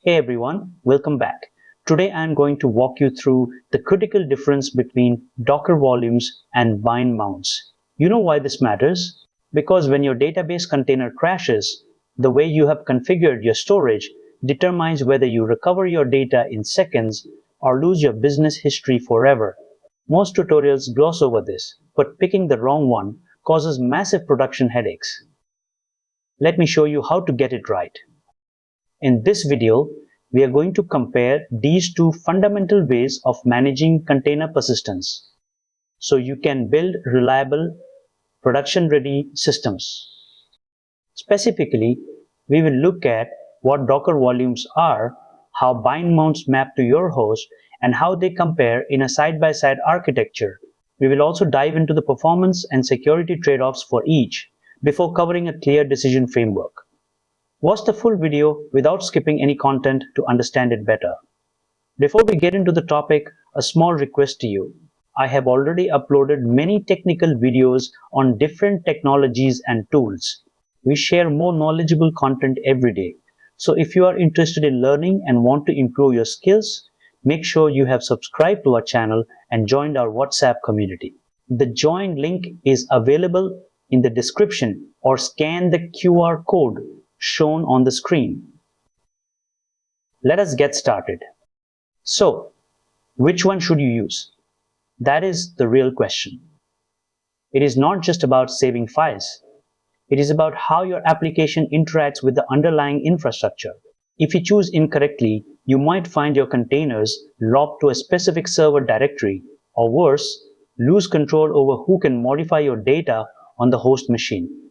Hey everyone, welcome back. Today I am going to walk you through the critical difference between Docker volumes and bind mounts. You know why this matters? Because when your database container crashes, the way you have configured your storage determines whether you recover your data in seconds or lose your business history forever. Most tutorials gloss over this, but picking the wrong one causes massive production headaches. Let me show you how to get it right. In this video, we are going to compare these two fundamental ways of managing container persistence so you can build reliable, production-ready systems. Specifically, we will look at what Docker volumes are, how bind mounts map to your host, and how they compare in a side-by-side architecture. We will also dive into the performance and security trade-offs for each before covering a clear decision framework. Watch the full video without skipping any content to understand it better. Before we get into the topic, a small request to you. I have already uploaded many technical videos on different technologies and tools. We share more knowledgeable content every day. So if you are interested in learning and want to improve your skills, make sure you have subscribed to our channel and joined our WhatsApp community. The join link is available in the description or scan the QR code shown on the screen. Let us get started. So, which one should you use? That is the real question. It is not just about saving files. It is about how your application interacts with the underlying infrastructure. If you choose incorrectly, you might find your containers locked to a specific server directory, or worse, lose control over who can modify your data on the host machine.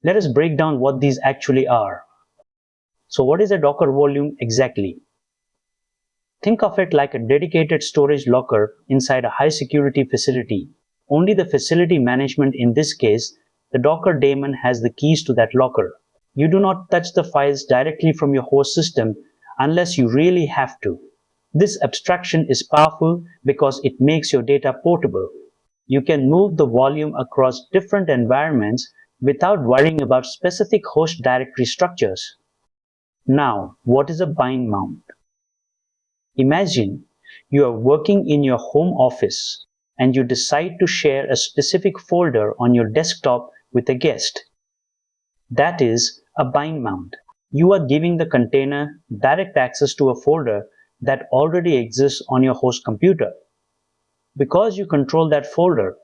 Let us break down what these actually are. So what is a Docker volume exactly? Think of it like a dedicated storage locker inside a high security facility. Only the facility management, in this case, the Docker daemon, has the keys to that locker. You do not touch the files directly from your host system unless you really have to. This abstraction is powerful because it makes your data portable. You can move the volume across different environments without worrying about specific host directory structures. Now, what is a bind mount? Imagine you are working in your home office and you decide to share a specific folder on your desktop with a guest. That is a bind mount. You are giving the container direct access to a folder that already exists on your host computer. Because you control that folder,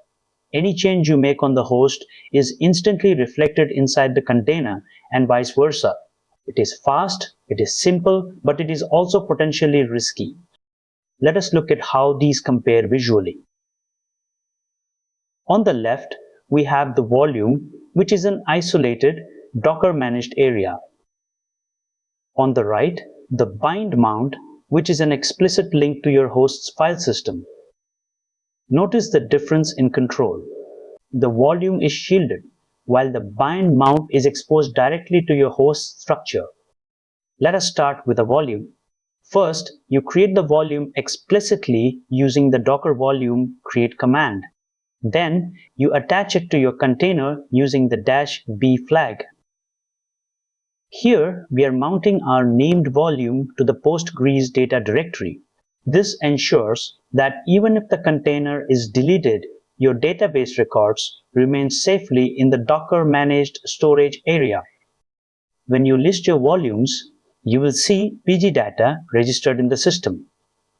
any change you make on the host is instantly reflected inside the container and vice versa. It is fast, it is simple, but it is also potentially risky. Let us look at how these compare visually. On the left, we have the volume, which is an isolated Docker-managed area. On the right, the bind mount, which is an explicit link to your host's file system. Notice the difference in control. The volume is shielded, while the bind mount is exposed directly to your host structure. Let us start with the volume. First, you create the volume explicitly using the docker volume create command. Then, you attach it to your container using the -b flag. Here, we are mounting our named volume to the Postgres data directory. This ensures that even if the container is deleted, your database records remain safely in the Docker-managed storage area. When you list your volumes, you will see PG data registered in the system.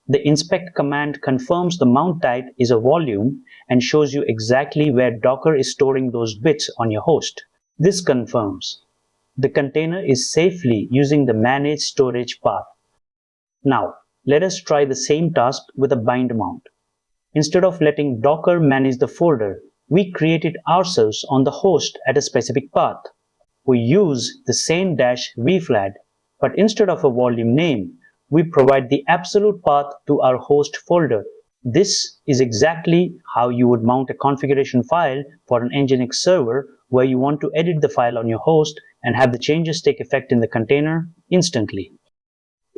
The inspect command confirms the mount type is a volume and shows you exactly where Docker is storing those bits on your host. This confirms the container is safely using the managed storage path. Now, let us try the same task with a bind mount. Instead of letting Docker manage the folder, we create it ourselves on the host at a specific path. We use the same -v flag, but instead of a volume name, we provide the absolute path to our host folder. This is exactly how you would mount a configuration file for an Nginx server where you want to edit the file on your host and have the changes take effect in the container instantly.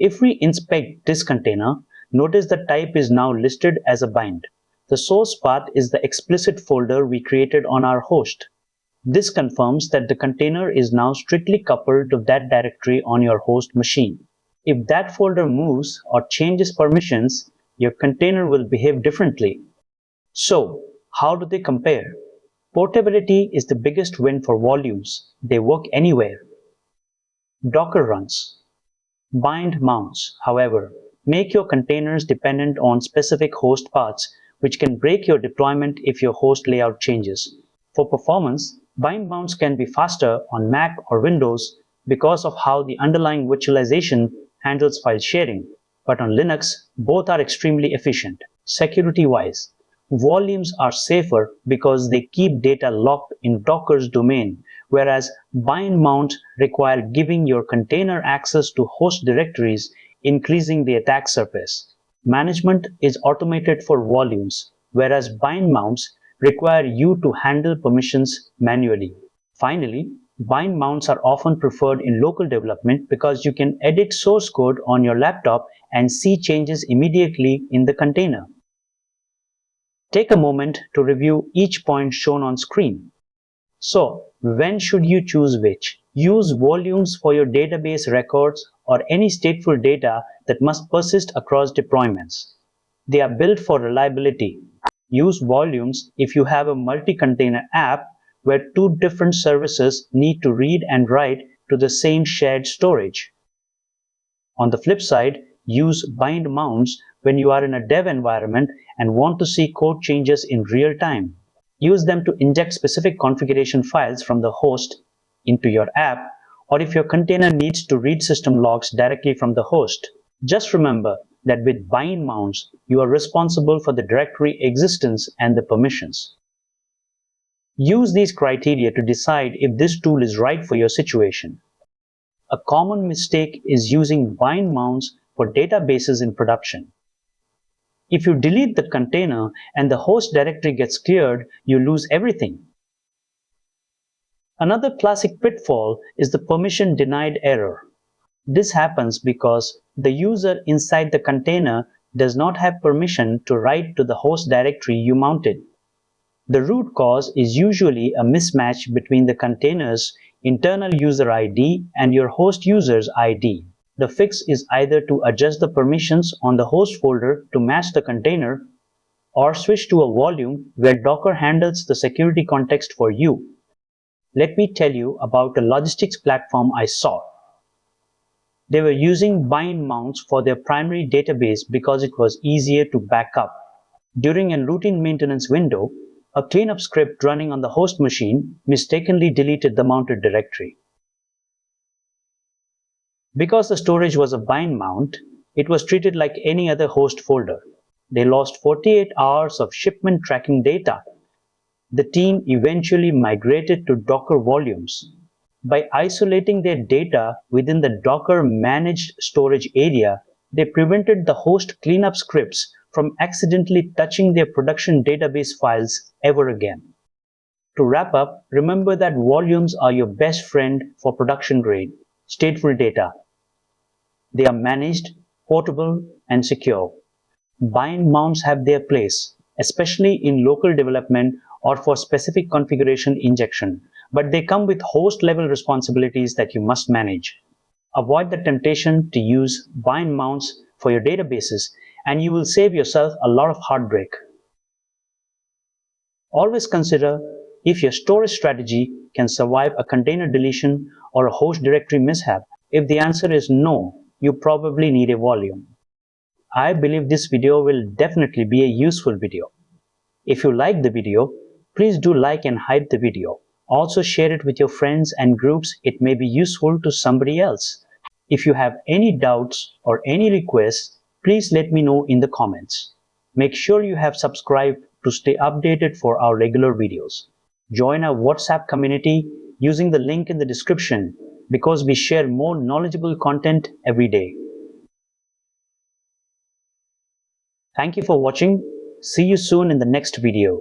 If we inspect this container, notice the type is now listed as a bind. The source path is the explicit folder we created on our host. This confirms that the container is now strictly coupled to that directory on your host machine. If that folder moves or changes permissions, your container will behave differently. So, how do they compare? Portability is the biggest win for volumes. They work anywhere. Docker runs. Bind mounts, however, make your containers dependent on specific host paths, which can break your deployment if your host layout changes. For performance, bind mounts can be faster on Mac or Windows because of how the underlying virtualization handles file sharing, but on Linux, both are extremely efficient. Security-wise, volumes are safer because they keep data locked in Docker's domain, whereas bind mounts require giving your container access to host directories, increasing the attack surface. Management is automated for volumes, whereas bind mounts require you to handle permissions manually. Finally, bind mounts are often preferred in local development because you can edit source code on your laptop and see changes immediately in the container. Take a moment to review each point shown on screen. So, when should you choose which? Use volumes for your database records or any stateful data that must persist across deployments. They are built for reliability. Use volumes if you have a multi-container app where two different services need to read and write to the same shared storage. On the flip side, use bind mounts when you are in a dev environment and want to see code changes in real time. Use them to inject specific configuration files from the host into your app, or if your container needs to read system logs directly from the host. Just remember that with bind mounts, you are responsible for the directory existence and the permissions. Use these criteria to decide if this tool is right for your situation. A common mistake is using bind mounts for databases in production. If you delete the container and the host directory gets cleared, you lose everything. Another classic pitfall is the permission denied error. This happens because the user inside the container does not have permission to write to the host directory you mounted. The root cause is usually a mismatch between the container's internal user ID and your host user's ID. The fix is either to adjust the permissions on the host folder to match the container, or switch to a volume where Docker handles the security context for you. Let me tell you about a logistics platform I saw. They were using bind mounts for their primary database because it was easier to back up. During a routine maintenance window, a cleanup script running on the host machine mistakenly deleted the mounted directory. Because the storage was a bind mount, it was treated like any other host folder. They lost 48 hours of shipment tracking data. The team eventually migrated to Docker volumes. By isolating their data within the Docker managed storage area, they prevented the host cleanup scripts from accidentally touching their production database files ever again. To wrap up, remember that volumes are your best friend for production grade, stateful data. They are managed, portable, and secure. Bind mounts have their place, especially in local development or for specific configuration injection, but they come with host-level responsibilities that you must manage. Avoid the temptation to use bind mounts for your databases, and you will save yourself a lot of heartbreak. Always consider if your storage strategy can survive a container deletion or a host directory mishap. If the answer is no, you probably need a volume. I believe this video will definitely be a useful video. If you like the video, please do like and hype the video. Also share it with your friends and groups. It may be useful to somebody else. If you have any doubts or any requests, please let me know in the comments. Make sure you have subscribed to stay updated for our regular videos. Join our WhatsApp community using the link in the description because we share more knowledgeable content every day. Thank you for watching. See you soon in the next video.